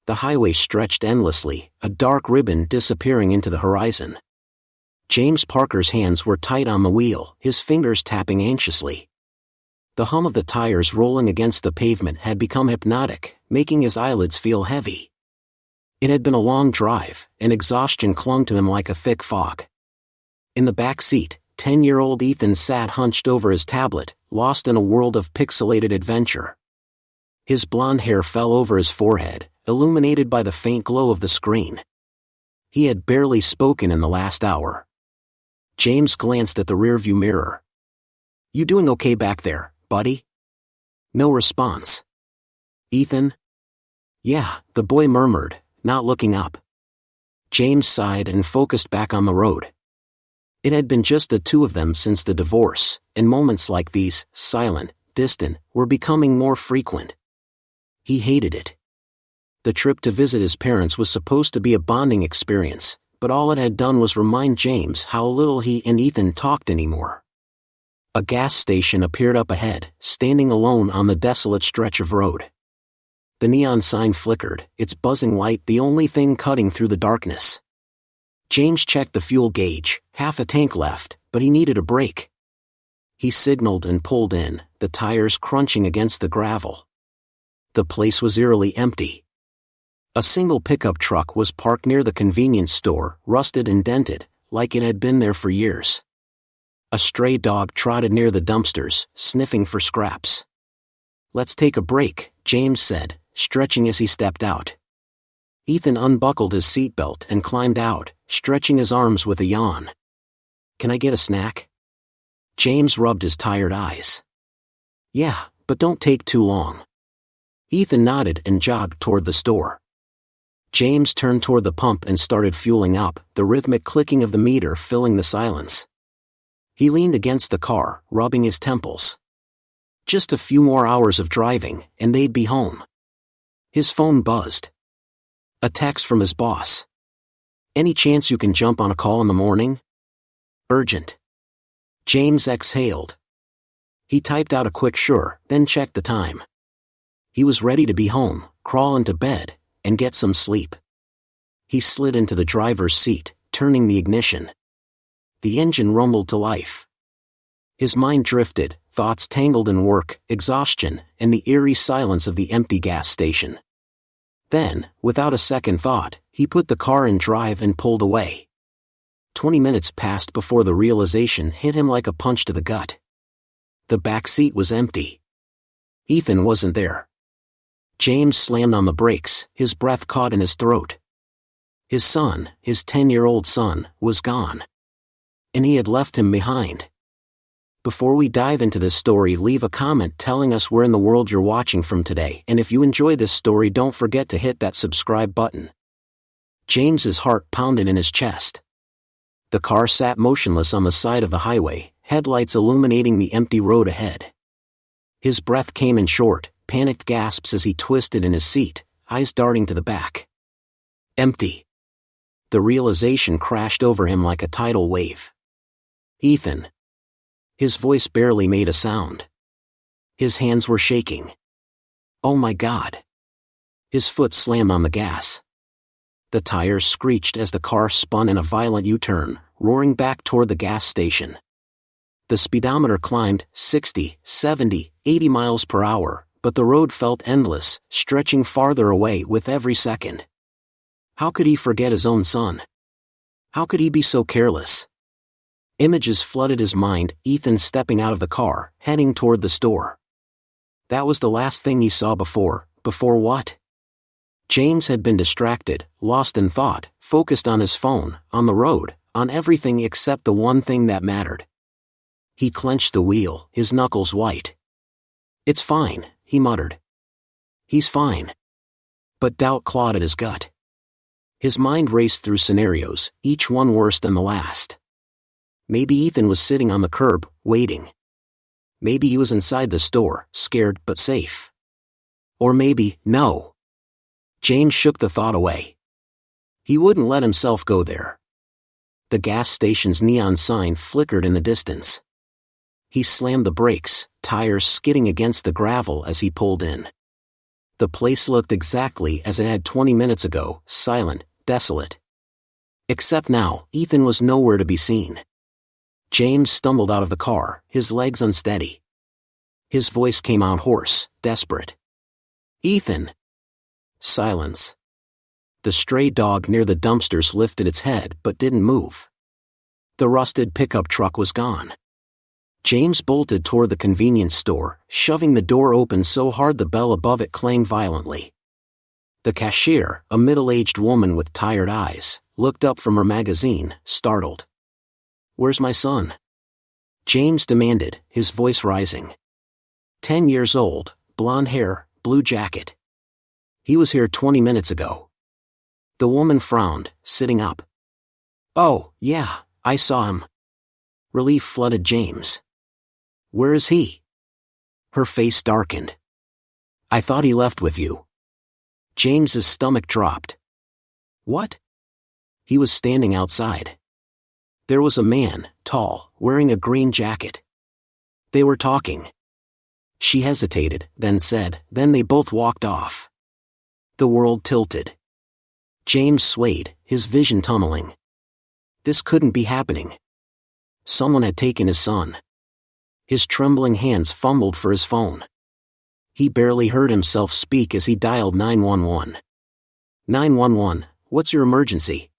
The highway stretched endlessly, a dark ribbon disappearing into the horizon. James Parker's hands were tight on the wheel, his fingers tapping anxiously. The hum of the tires rolling against the pavement had become hypnotic, making his eyelids feel heavy. It had been a long drive, and exhaustion clung to him like a thick fog. In the back seat, 10-year-old Ethan sat hunched over his tablet, lost in a world of pixelated adventure. His blonde hair fell over his forehead, illuminated by the faint glow of the screen. He had barely spoken in the last hour. James glanced at the rearview mirror. "You doing okay back there, buddy?" No response. "Ethan?" "Yeah," the boy murmured, not looking up. James sighed and focused back on the road. It had been just the two of them since the divorce, and moments like these, silent, distant, were becoming more frequent. He hated it. The trip to visit his parents was supposed to be a bonding experience, but all it had done was remind James how little he and Ethan talked anymore. A gas station appeared up ahead, standing alone on the desolate stretch of road. The neon sign flickered, its buzzing light the only thing cutting through the darkness. James checked the fuel gauge, half a tank left, but he needed a break. He signaled and pulled in, the tires crunching against the gravel. The place was eerily empty. A single pickup truck was parked near the convenience store, rusted and dented, like it had been there for years. A stray dog trotted near the dumpsters, sniffing for scraps. "Let's take a break," James said, stretching as he stepped out. Ethan unbuckled his seatbelt and climbed out, stretching his arms with a yawn. "Can I get a snack?" James rubbed his tired eyes. "Yeah, but don't take too long." Ethan nodded and jogged toward the store. James turned toward the pump and started fueling up, the rhythmic clicking of the meter filling the silence. He leaned against the car, rubbing his temples. Just a few more hours of driving, and they'd be home. His phone buzzed. A text from his boss. "Any chance you can jump on a call in the morning? Urgent." James exhaled. He typed out a quick sure, then checked the time. He was ready to be home, crawl into bed, and get some sleep. He slid into the driver's seat, turning the ignition. The engine rumbled to life. His mind drifted, thoughts tangled in work, exhaustion, and the eerie silence of the empty gas station. Then, without a second thought, he put the car in drive and pulled away. 20 minutes passed before the realization hit him like a punch to the gut. The back seat was empty. Ethan wasn't there. James slammed on the brakes, his breath caught in his throat. His son, his 10-year-old son, was gone. And he had left him behind. Before we dive into this story, leave a comment telling us where in the world you're watching from today, and if you enjoy this story, don't forget to hit that subscribe button. James's heart pounded in his chest. The car sat motionless on the side of the highway, headlights illuminating the empty road ahead. His breath came in short, panicked gasps as he twisted in his seat, eyes darting to the back. Empty. The realization crashed over him like a tidal wave. "Ethan." His voice barely made a sound. His hands were shaking. "Oh my God." His foot slammed on the gas. The tires screeched as the car spun in a violent U-turn, roaring back toward the gas station. The speedometer climbed 60, 70, 80 miles per hour, but the road felt endless, stretching farther away with every second. How could he forget his own son? How could he be so careless? Images flooded his mind, Ethan stepping out of the car, heading toward the store. That was the last thing he saw before what? James had been distracted, lost in thought, focused on his phone, on the road, on everything except the one thing that mattered. He clenched the wheel, his knuckles white. "It's fine," he muttered. "He's fine." But doubt clawed at his gut. His mind raced through scenarios, each one worse than the last. Maybe Ethan was sitting on the curb, waiting. Maybe he was inside the store, scared but safe. Or maybe, no. James shook the thought away. He wouldn't let himself go there. The gas station's neon sign flickered in the distance. He slammed the brakes, tires skidding against the gravel as he pulled in. The place looked exactly as it had 20 minutes ago, silent, desolate. Except now, Ethan was nowhere to be seen. James stumbled out of the car, his legs unsteady. His voice came out hoarse, desperate. "Ethan!" Silence. The stray dog near the dumpsters lifted its head but didn't move. The rusted pickup truck was gone. James bolted toward the convenience store, shoving the door open so hard the bell above it clanged violently. The cashier, a middle-aged woman with tired eyes, looked up from her magazine, startled. "Where's my son?" James demanded, his voice rising. 10 years old, blonde hair, blue jacket. "He was here 20 minutes ago." The woman frowned, sitting up. "Oh, yeah, I saw him." Relief flooded James. "Where is he?" Her face darkened. "I thought he left with you." James's stomach dropped. "What?" He was standing outside. There was a man, tall, wearing a green jacket. They were talking. She hesitated, then they both walked off. The world tilted. James swayed, his vision tunneling. This couldn't be happening. Someone had taken his son. His trembling hands fumbled for his phone. He barely heard himself speak as he dialed 911. 911, what's your emergency?"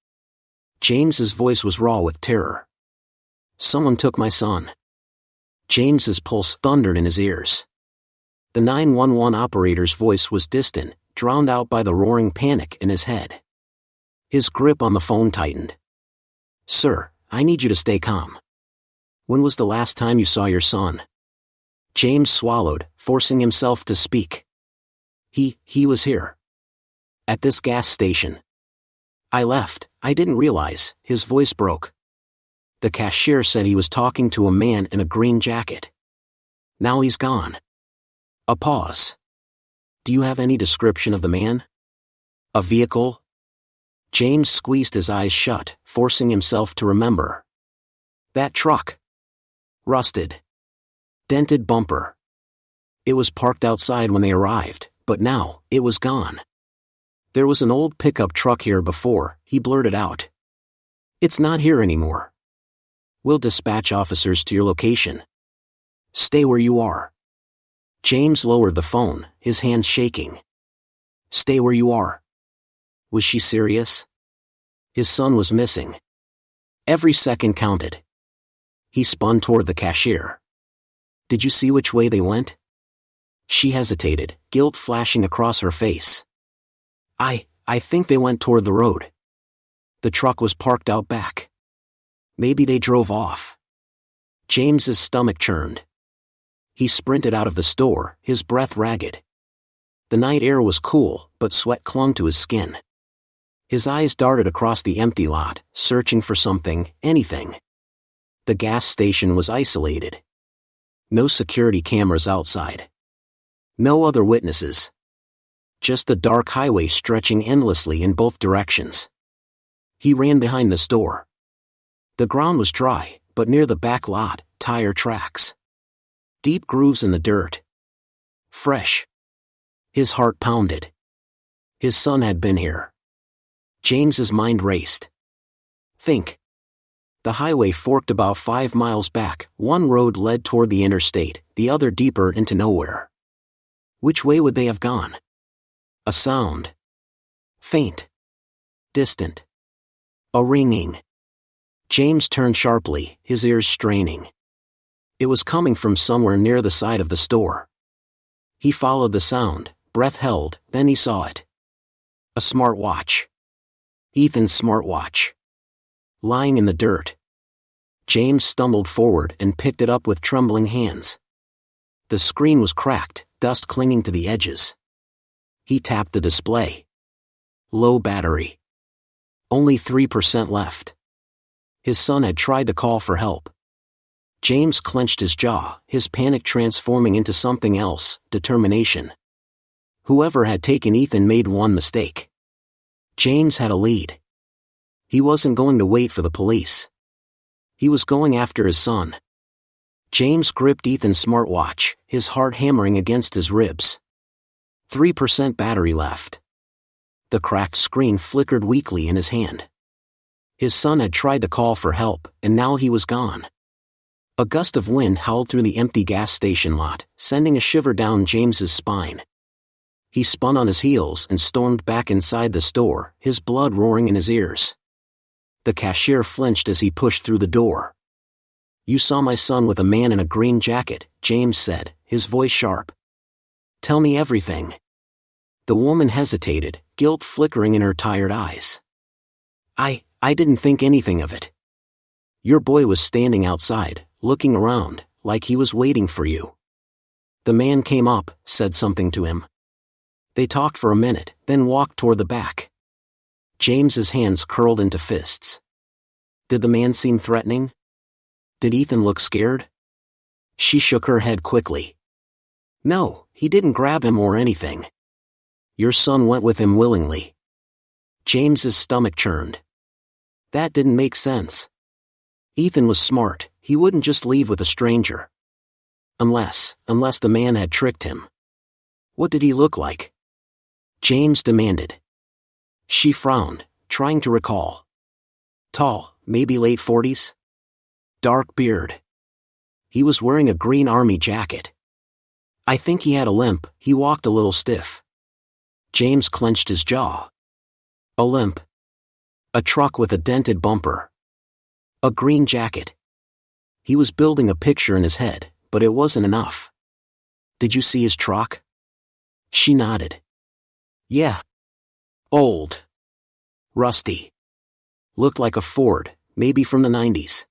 James's voice was raw with terror. "Someone took my son." James's pulse thundered in his ears. The 911 operator's voice was distant, drowned out by the roaring panic in his head. His grip on the phone tightened. "Sir, I need you to stay calm. When was the last time you saw your son?" James swallowed, forcing himself to speak. He was here. At this gas station. I left, I didn't realize," his voice broke. The cashier said he was talking to a man in a green jacket. Now he's gone. A pause. "Do you have any description of the man? A vehicle?" James squeezed his eyes shut, forcing himself to remember. That truck. Rusted. Dented bumper. It was parked outside when they arrived, but now, it was gone. "There was an old pickup truck here before," he blurted out. "It's not here anymore. We'll dispatch officers to your location. Stay where you are." James lowered the phone, his hands shaking. "Stay where you are." Was she serious? His son was missing. Every second counted. He spun toward the cashier. "Did you see which way they went?" She hesitated, guilt flashing across her face. I think they went toward the road. The truck was parked out back. Maybe they drove off." James's stomach churned. He sprinted out of the store, his breath ragged. The night air was cool, but sweat clung to his skin. His eyes darted across the empty lot, searching for something, anything. The gas station was isolated. No security cameras outside. No other witnesses. Just the dark highway stretching endlessly in both directions. He ran behind the store. The ground was dry, but near the back lot, tire tracks. Deep grooves in the dirt. Fresh. His heart pounded. His son had been here. James's mind raced. Think. The highway forked about 5 miles back, one road led toward the interstate, the other deeper into nowhere. Which way would they have gone? A sound. Faint. Distant. A ringing. James turned sharply, his ears straining. It was coming from somewhere near the side of the store. He followed the sound, breath held, then he saw it. A smartwatch. Ethan's smartwatch. Lying in the dirt. James stumbled forward and picked it up with trembling hands. The screen was cracked, dust clinging to the edges. He tapped the display. Low battery. Only 3% left. His son had tried to call for help. James clenched his jaw, his panic transforming into something else, determination. Whoever had taken Ethan made one mistake. James had a lead. He wasn't going to wait for the police. He was going after his son. James gripped Ethan's smartwatch, his heart hammering against his ribs. 3% battery left. The cracked screen flickered weakly in his hand. His son had tried to call for help, and now he was gone. A gust of wind howled through the empty gas station lot, sending a shiver down James's spine. He spun on his heels and stormed back inside the store, his blood roaring in his ears. The cashier flinched as he pushed through the door. "You saw my son with a man in a green jacket," James said, his voice sharp. "Tell me everything." The woman hesitated, guilt flickering in her tired eyes. I didn't think anything of it. Your boy was standing outside, looking around, like he was waiting for you. The man came up, said something to him. They talked for a minute, then walked toward the back. James's hands curled into fists. Did the man seem threatening? Did Ethan look scared? She shook her head quickly. No, he didn't grab him or anything. Your son went with him willingly. James's stomach churned. That didn't make sense. Ethan was smart, he wouldn't just leave with a stranger. Unless the man had tricked him. What did he look like? James demanded. She frowned, trying to recall. Tall, maybe late 40s? Dark beard. He was wearing a green army jacket. I think he had a limp, he walked a little stiff. James clenched his jaw. A limp. A truck with a dented bumper. A green jacket. He was building a picture in his head, but it wasn't enough. Did you see his truck? She nodded. Yeah. Old. Rusty. Looked like a Ford, maybe from the 90s.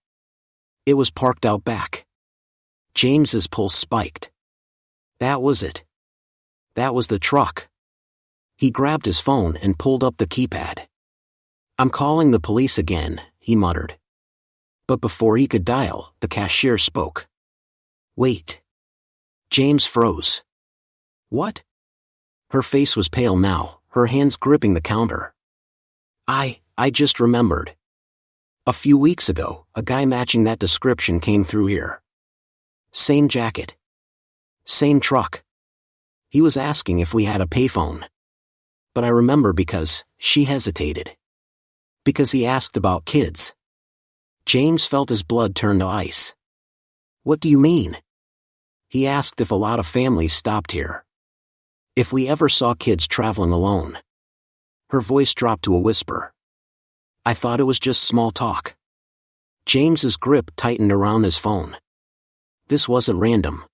It was parked out back. James's pulse spiked. That was it. That was the truck. He grabbed his phone and pulled up the keypad. I'm calling the police again, he muttered. But before he could dial, the cashier spoke. Wait. James froze. What? Her face was pale now, her hands gripping the counter. I just remembered. A few weeks ago, a guy matching that description came through here. Same jacket. Same truck. He was asking if we had a payphone. But I remember because, she hesitated. Because he asked about kids. James felt his blood turn to ice. What do you mean? He asked if a lot of families stopped here. If we ever saw kids traveling alone. Her voice dropped to a whisper. I thought it was just small talk. James's grip tightened around his phone. This wasn't random.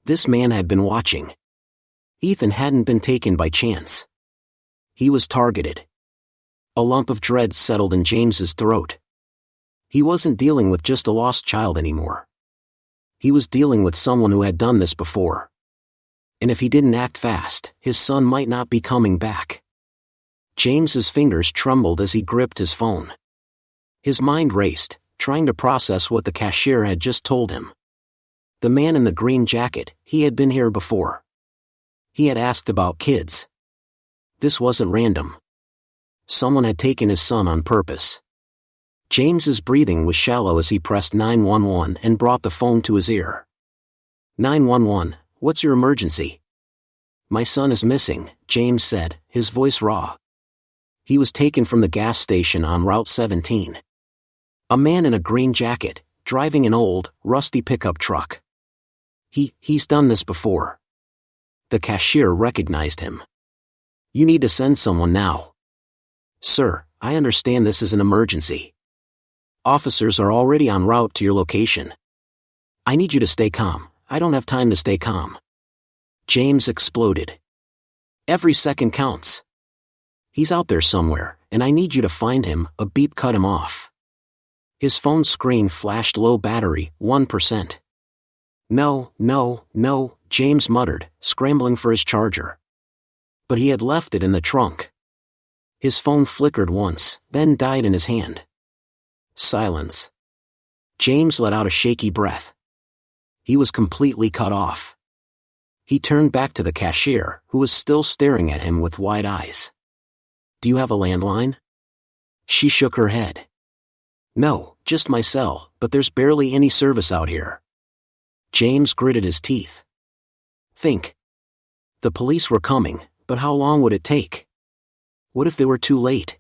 This man had been watching. Ethan hadn't been taken by chance. He was targeted. A lump of dread settled in James's throat. He wasn't dealing with just a lost child anymore. He was dealing with someone who had done this before. And if he didn't act fast, his son might not be coming back. James's fingers trembled as he gripped his phone. His mind raced, trying to process what the cashier had just told him. The man in the green jacket, he had been here before. He had asked about kids. This wasn't random. Someone had taken his son on purpose. James's breathing was shallow as he pressed 911 and brought the phone to his ear. 911, what's your emergency? My son is missing, James said, his voice raw. He was taken from the gas station on Route 17. A man in a green jacket, driving an old, rusty pickup truck. He's done this before. The cashier recognized him. You need to send someone now. Sir, I understand this is an emergency. Officers are already en route to your location. I need you to stay calm. I don't have time to stay calm. James exploded. Every second counts. He's out there somewhere, and I need you to find him. A beep cut him off. His phone screen flashed low battery, 1%. No, James muttered, scrambling for his charger. But he had left it in the trunk. His phone flickered once, then died in his hand. Silence. James let out a shaky breath. He was completely cut off. He turned back to the cashier, who was still staring at him with wide eyes. Do you have a landline? She shook her head. No, just my cell, but there's barely any service out here. James gritted his teeth. Think. The police were coming, but how long would it take? What if they were too late?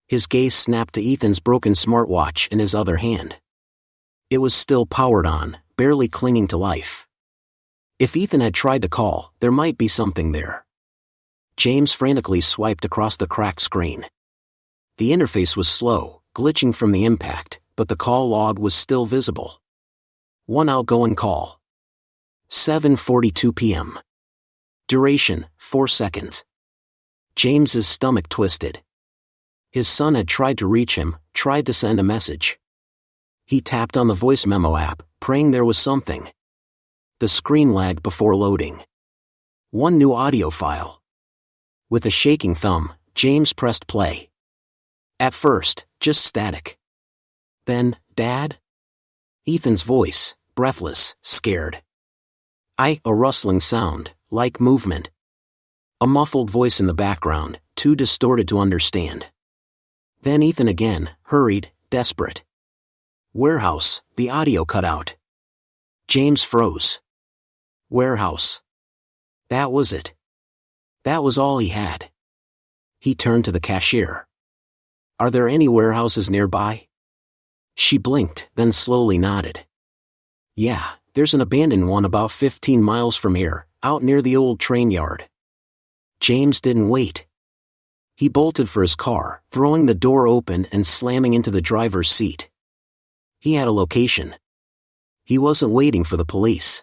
His gaze snapped to Ethan's broken smartwatch in his other hand. It was still powered on, barely clinging to life. If Ethan had tried to call, there might be something there. James frantically swiped across the cracked screen. The interface was slow, glitching from the impact, but the call log was still visible. One outgoing call. 7:42 p.m. Duration, 4 seconds. James's stomach twisted. His son had tried to reach him, tried to send a message. He tapped on the voice memo app, praying there was something. The screen lagged before loading. One new audio file. With a shaking thumb, James pressed play. At first, just static. Then, Dad? Ethan's voice, breathless, scared. A rustling sound, like movement. A muffled voice in the background, too distorted to understand. Then Ethan again, hurried, desperate. Warehouse, the audio cut out. James froze. Warehouse. That was it. That was all he had. He turned to the cashier. Are there any warehouses nearby? She blinked, then slowly nodded. Yeah, there's an abandoned one about 15 miles from here, out near the old train yard. James didn't wait. He bolted for his car, throwing the door open and slamming into the driver's seat. He had a location. He wasn't waiting for the police.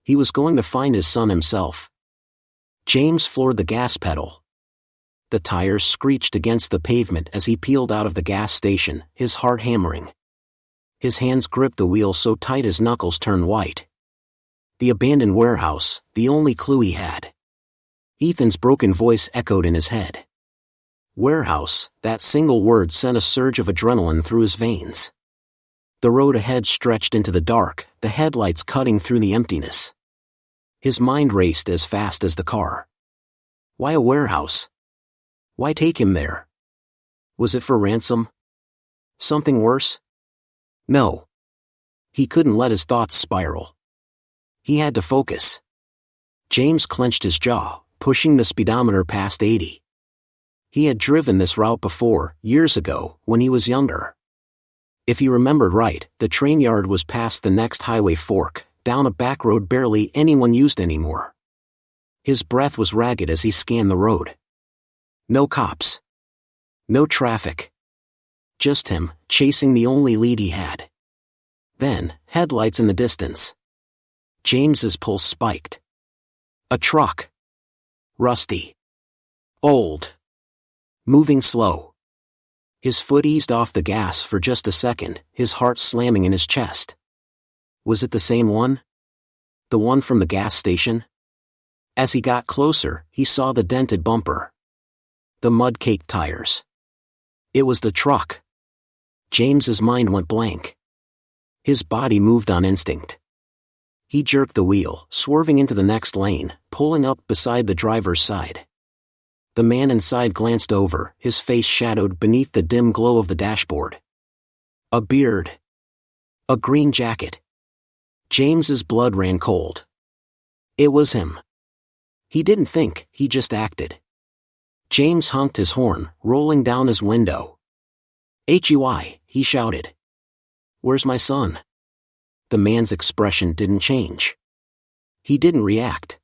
He was going to find his son himself. James floored the gas pedal. The tires screeched against the pavement as he peeled out of the gas station, his heart hammering. His hands gripped the wheel so tight his knuckles turned white. The abandoned warehouse, the only clue he had. Ethan's broken voice echoed in his head. Warehouse, that single word sent a surge of adrenaline through his veins. The road ahead stretched into the dark, the headlights cutting through the emptiness. His mind raced as fast as the car. Why a warehouse? Why take him there? Was it for ransom? Something worse? No. He couldn't let his thoughts spiral. He had to focus. James clenched his jaw, pushing the speedometer past 80. He had driven this route before, years ago, when he was younger. If he remembered right, the train yard was past the next highway fork, down a back road barely anyone used anymore. His breath was ragged as he scanned the road. No cops. No traffic. Just him, chasing the only lead he had. Then, headlights in the distance. James's pulse spiked. A truck. Rusty. Old. Moving slow. His foot eased off the gas for just a second, his heart slamming in his chest. Was it the same one? The one from the gas station? As he got closer, he saw the dented bumper. The mud-caked tires. It was the truck. James's mind went blank. His body moved on instinct. He jerked the wheel, swerving into the next lane, pulling up beside the driver's side. The man inside glanced over, his face shadowed beneath the dim glow of the dashboard. A beard. A green jacket. James's blood ran cold. It was him. He didn't think, he just acted. James honked his horn, rolling down his window. "Hey," he shouted. "Where's my son?" The man's expression didn't change. He didn't react.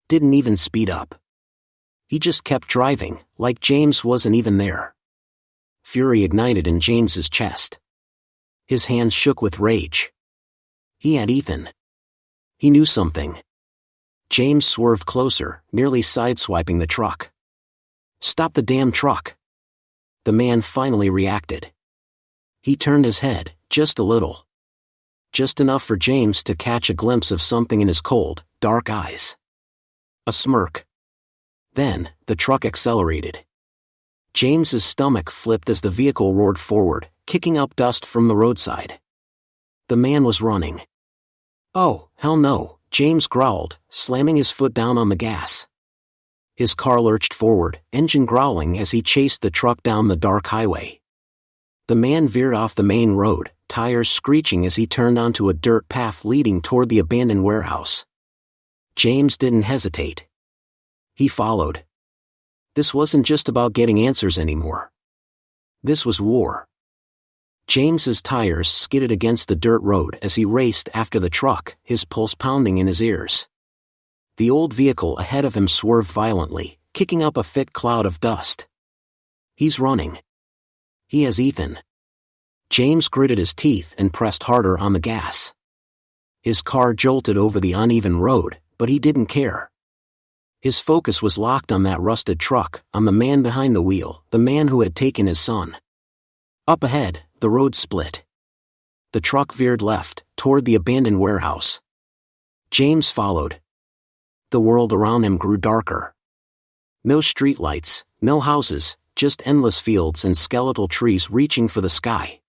Didn't even speed up. He just kept driving, like James wasn't even there. Fury ignited in James's chest. His hands shook with rage. He had Ethan. He knew something. James swerved closer, nearly sideswiping the truck. "Stop the damn truck!" The man finally reacted. He turned his head, just a little. Just enough for James to catch a glimpse of something in his cold, dark eyes. A smirk. Then, the truck accelerated. James's stomach flipped as the vehicle roared forward, kicking up dust from the roadside. The man was running. "Oh, hell no," James growled, slamming his foot down on the gas. His car lurched forward, engine growling as he chased the truck down the dark highway. The man veered off the main road, tires screeching as he turned onto a dirt path leading toward the abandoned warehouse. James didn't hesitate. He followed. This wasn't just about getting answers anymore. This was war. James's tires skidded against the dirt road as he raced after the truck, his pulse pounding in his ears. The old vehicle ahead of him swerved violently, kicking up a thick cloud of dust. He's running. He has Ethan. James gritted his teeth and pressed harder on the gas. His car jolted over the uneven road, but he didn't care. His focus was locked on that rusted truck, on the man behind the wheel, the man who had taken his son. Up ahead, the road split. The truck veered left, toward the abandoned warehouse. James followed. The world around him grew darker. No streetlights, no houses, just endless fields and skeletal trees reaching for the sky.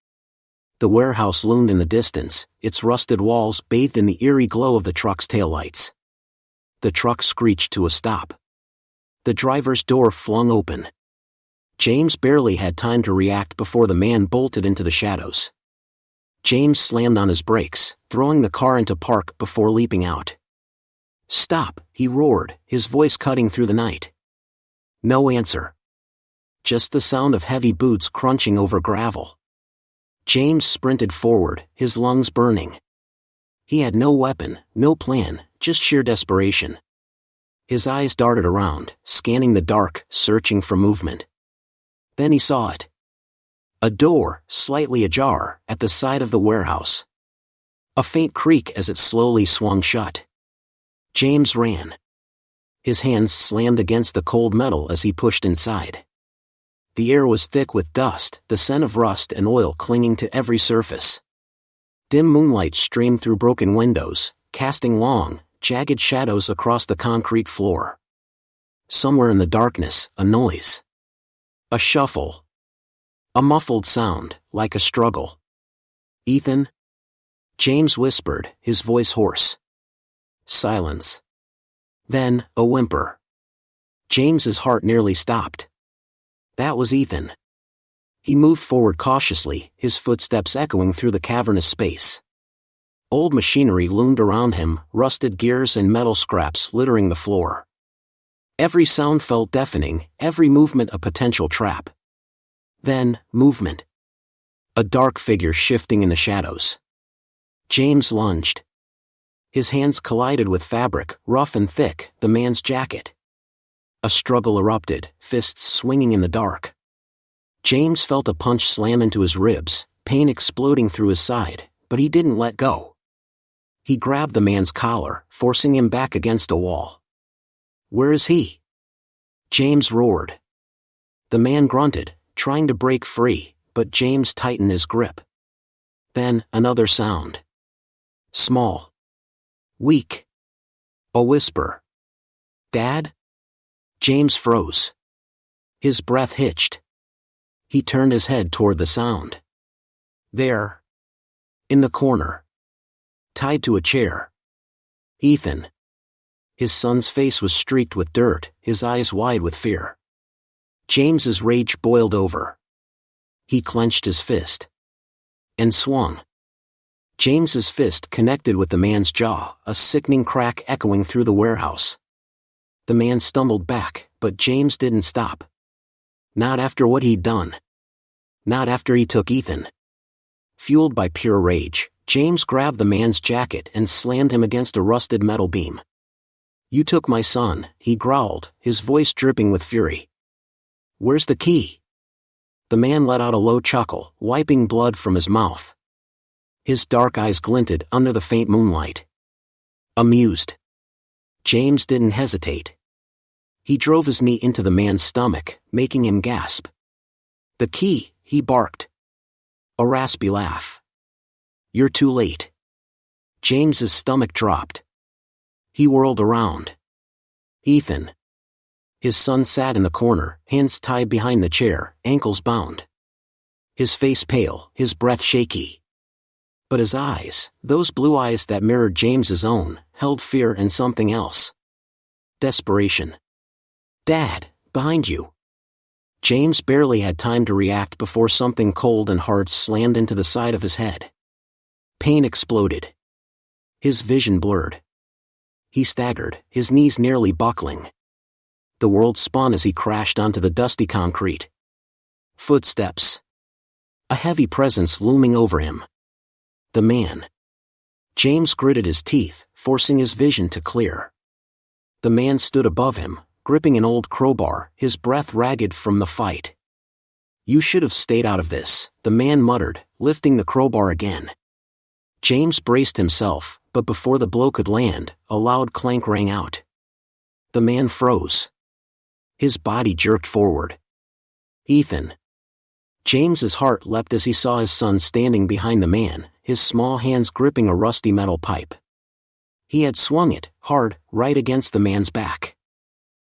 The warehouse loomed in the distance, its rusted walls bathed in the eerie glow of the truck's taillights. The truck screeched to a stop. The driver's door flung open. James barely had time to react before the man bolted into the shadows. James slammed on his brakes, throwing the car into park before leaping out. "Stop," he roared, his voice cutting through the night. No answer. Just the sound of heavy boots crunching over gravel. James sprinted forward, his lungs burning. He had no weapon, no plan, just sheer desperation. His eyes darted around, scanning the dark, searching for movement. Then he saw it. A door, slightly ajar, at the side of the warehouse. A faint creak as it slowly swung shut. James ran. His hands slammed against the cold metal as he pushed inside. The air was thick with dust, the scent of rust and oil clinging to every surface. Dim moonlight streamed through broken windows, casting long, jagged shadows across the concrete floor. Somewhere in the darkness, a noise. A shuffle. A muffled sound, like a struggle. "Ethan?" James whispered, his voice hoarse. Silence. Then, a whimper. James's heart nearly stopped. That was Ethan. He moved forward cautiously, his footsteps echoing through the cavernous space. Old machinery loomed around him, rusted gears and metal scraps littering the floor. Every sound felt deafening, every movement a potential trap. Then, movement. A dark figure shifting in the shadows. James lunged. His hands collided with fabric, rough and thick, the man's jacket. A struggle erupted, fists swinging in the dark. James felt a punch slam into his ribs, pain exploding through his side, but he didn't let go. He grabbed the man's collar, forcing him back against a wall. "Where is he?" James roared. The man grunted, trying to break free, but James tightened his grip. Then, another sound. Small. Weak. A whisper. "Dad?" James froze. His breath hitched. He turned his head toward the sound. There. In the corner. Tied to a chair. Ethan. His son's face was streaked with dirt, his eyes wide with fear. James's rage boiled over. He clenched his fist. And swung. James's fist connected with the man's jaw, a sickening crack echoing through the warehouse. The man stumbled back, but James didn't stop. Not after what he'd done. Not after he took Ethan. Fueled by pure rage, James grabbed the man's jacket and slammed him against a rusted metal beam. "You took my son," he growled, his voice dripping with fury. "Where's the key?" The man let out a low chuckle, wiping blood from his mouth. His dark eyes glinted under the faint moonlight. Amused. James didn't hesitate. He drove his knee into the man's stomach, making him gasp. "The key," he barked. A raspy laugh. "You're too late." James's stomach dropped. He whirled around. Ethan. His son sat in the corner, hands tied behind the chair, ankles bound. His face pale, his breath shaky. But his eyes, those blue eyes that mirrored James's own, held fear and something else. Desperation. "Dad, behind you." James barely had time to react before something cold and hard slammed into the side of his head. Pain exploded. His vision blurred. He staggered, his knees nearly buckling. The world spun as he crashed onto the dusty concrete. Footsteps. A heavy presence looming over him. The man. James gritted his teeth, forcing his vision to clear. The man stood above him, gripping an old crowbar, his breath ragged from the fight. "You should have stayed out of this," the man muttered, lifting the crowbar again. James braced himself, but before the blow could land, a loud clank rang out. The man froze. His body jerked forward. Ethan. James's heart leapt as he saw his son standing behind the man, his small hands gripping a rusty metal pipe. He had swung it, hard, right against the man's back.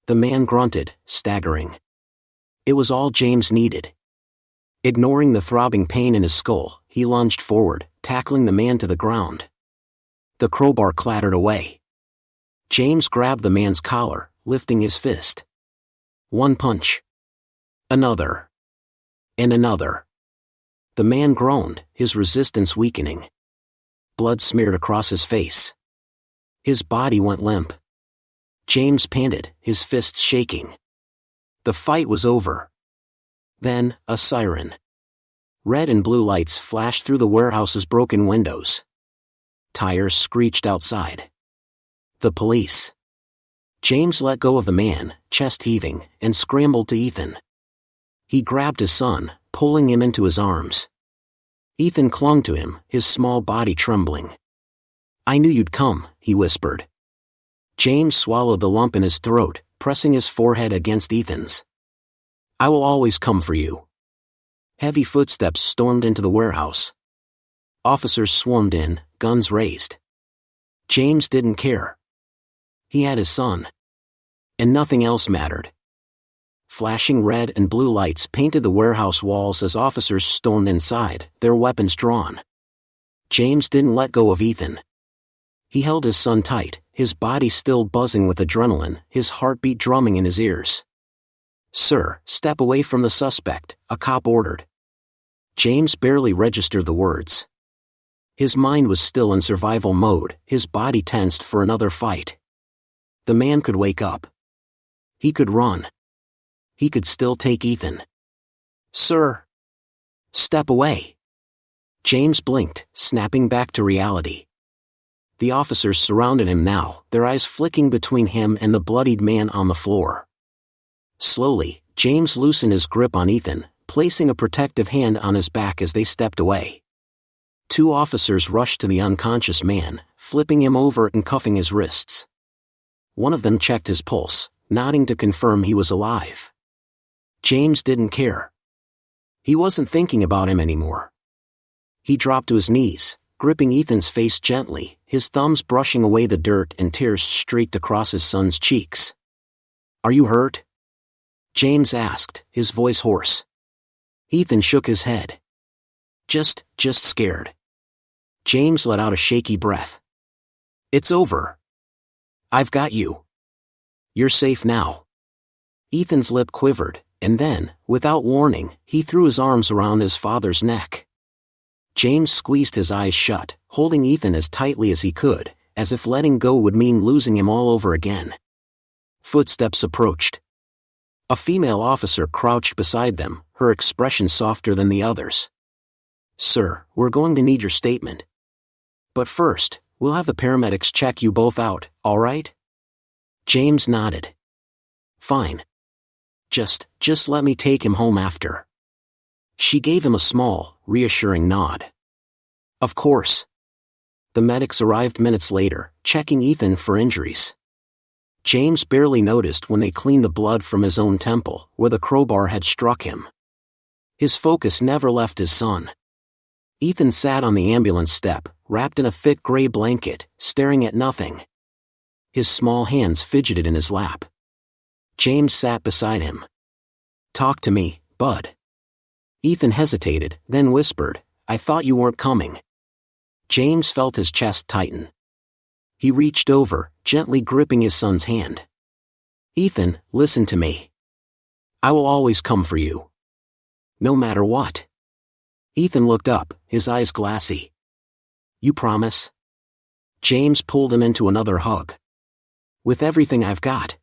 The man grunted, staggering. It was all James needed. Ignoring the throbbing pain in his skull, he lunged forward, tackling the man to the ground. The crowbar clattered away. James grabbed the man's collar, lifting his fist. One punch. Another. And another. The man groaned, his resistance weakening. Blood smeared across his face. His body went limp. James panted, his fists shaking. The fight was over. Then, a siren. Red and blue lights flashed through the warehouse's broken windows. Tires screeched outside. The police. James let go of the man, chest heaving, and scrambled to Ethan. He grabbed his son, pulling him into his arms. Ethan clung to him, his small body trembling. "I knew you'd come," he whispered. James swallowed the lump in his throat, pressing his forehead against Ethan's. "I will always come for you." Heavy footsteps stormed into the warehouse. Officers swarmed in, guns raised. James didn't care. He had his son. And nothing else mattered. Flashing red and blue lights painted the warehouse walls as officers stormed inside, their weapons drawn. James didn't let go of Ethan. He held his son tight, his body still buzzing with adrenaline, his heartbeat drumming in his ears. "Sir, step away from the suspect," a cop ordered. James barely registered the words. His mind was still in survival mode, his body tensed for another fight. The man could wake up. He could run. He could still take Ethan. "Sir." "Step away." James blinked, snapping back to reality. The officers surrounded him now, their eyes flicking between him and the bloodied man on the floor. Slowly, James loosened his grip on Ethan, placing a protective hand on his back as they stepped away. Two officers rushed to the unconscious man, flipping him over and cuffing his wrists. One of them checked his pulse, nodding to confirm he was alive. James didn't care. He wasn't thinking about him anymore. He dropped to his knees, gripping Ethan's face gently, his thumbs brushing away the dirt and tears streaked across his son's cheeks. "Are you hurt?" James asked, his voice hoarse. Ethan shook his head. Just scared." James let out a shaky breath. "It's over. I've got you. You're safe now." Ethan's lip quivered, and then, without warning, he threw his arms around his father's neck. James squeezed his eyes shut, holding Ethan as tightly as he could, as if letting go would mean losing him all over again. Footsteps approached. A female officer crouched beside them, her expression softer than the others. "Sir, we're going to need your statement. But first, we'll have the paramedics check you both out, all right?" James nodded. "Fine. Just let me take him home after." She gave him a small, reassuring nod. "Of course." The medics arrived minutes later, checking Ethan for injuries. James barely noticed when they cleaned the blood from his own temple, where the crowbar had struck him. His focus never left his son. Ethan sat on the ambulance step, wrapped in a thick gray blanket, staring at nothing. His small hands fidgeted in his lap. James sat beside him. "Talk to me, bud." Ethan hesitated, then whispered, "I thought you weren't coming." James felt his chest tighten. He reached over, gently gripping his son's hand. "Ethan, listen to me. I will always come for you. No matter what." Ethan looked up, his eyes glassy. "You promise?" James pulled him into another hug. With everything I've got.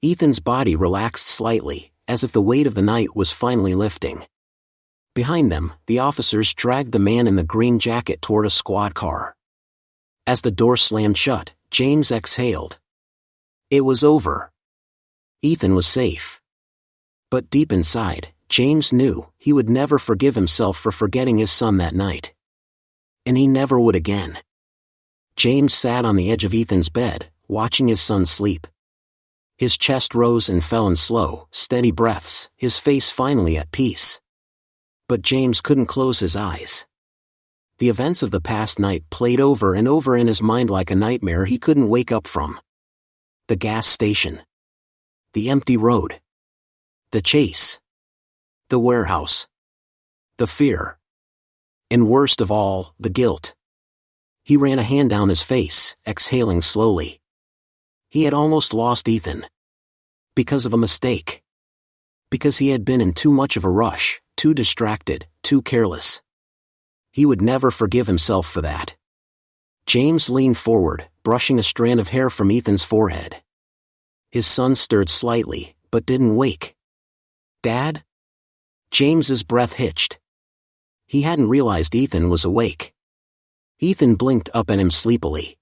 Ethan's body relaxed slightly, as if the weight of the night was finally lifting. Behind them, the officers dragged the man in the green jacket toward a squad car. As the door slammed shut, James exhaled. It was over. Ethan was safe. But deep inside, James knew he would never forgive himself for forgetting his son that night. And he never would again. James sat on the edge of Ethan's bed, watching his son sleep. His chest rose and fell in slow, steady breaths, his face finally at peace. But James couldn't close his eyes. The events of the past night played over and over in his mind like a nightmare he couldn't wake up from. The gas station. The empty road. The chase. The warehouse. The fear. And worst of all, the guilt. He ran a hand down his face, exhaling slowly. He had almost lost Ethan. Because of a mistake. Because he had been in too much of a rush, too distracted, too careless. He would never forgive himself for that. James leaned forward, brushing a strand of hair from Ethan's forehead. His son stirred slightly, but didn't wake. Dad? James's breath hitched. He hadn't realized Ethan was awake. Ethan blinked up at him sleepily.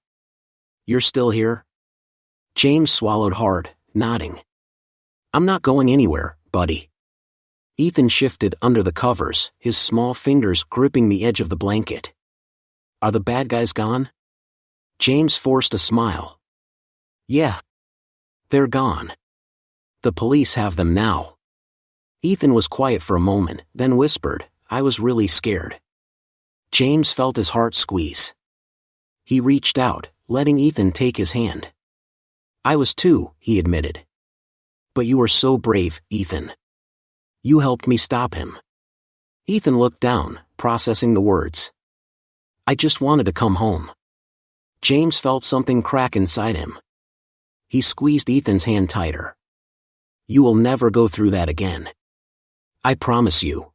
You're still here? James swallowed hard, nodding. I'm not going anywhere, buddy. Ethan shifted under the covers, his small fingers gripping the edge of the blanket. Are the bad guys gone? James forced a smile. Yeah. They're gone. The police have them now. Ethan was quiet for a moment, then whispered, I was really scared. James felt his heart squeeze. He reached out, letting Ethan take his hand. I was too, he admitted. But you were so brave, Ethan. You helped me stop him. Ethan looked down, processing the words. I just wanted to come home. James felt something crack inside him. He squeezed Ethan's hand tighter. You will never go through that again. I promise you.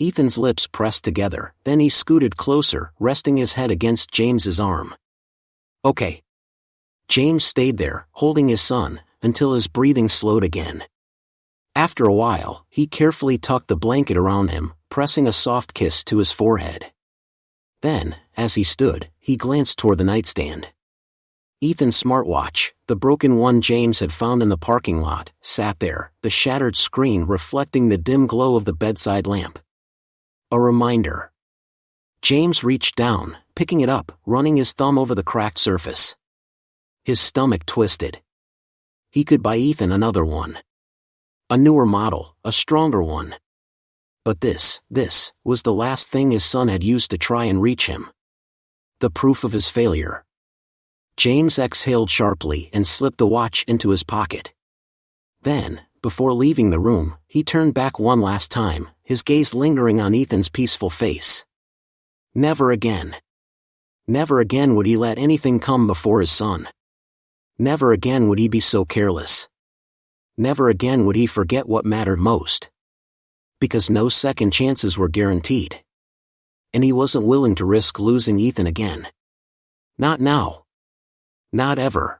Ethan's lips pressed together, then he scooted closer, resting his head against James's arm. Okay. James stayed there, holding his son, until his breathing slowed again. After a while, he carefully tucked the blanket around him, pressing a soft kiss to his forehead. Then, as he stood, he glanced toward the nightstand. Ethan's smartwatch, the broken one James had found in the parking lot, sat there, the shattered screen reflecting the dim glow of the bedside lamp. A reminder. James reached down, picking it up, running his thumb over the cracked surface. His stomach twisted. He could buy Ethan another one. A newer model, a stronger one. But this was the last thing his son had used to try and reach him. The proof of his failure. James exhaled sharply and slipped the watch into his pocket. Then, before leaving the room, he turned back one last time, his gaze lingering on Ethan's peaceful face. Never again. Never again would he let anything come before his son. Never again would he be so careless. Never again would he forget what mattered most. Because no second chances were guaranteed. And he wasn't willing to risk losing Ethan again. Not now. Not ever.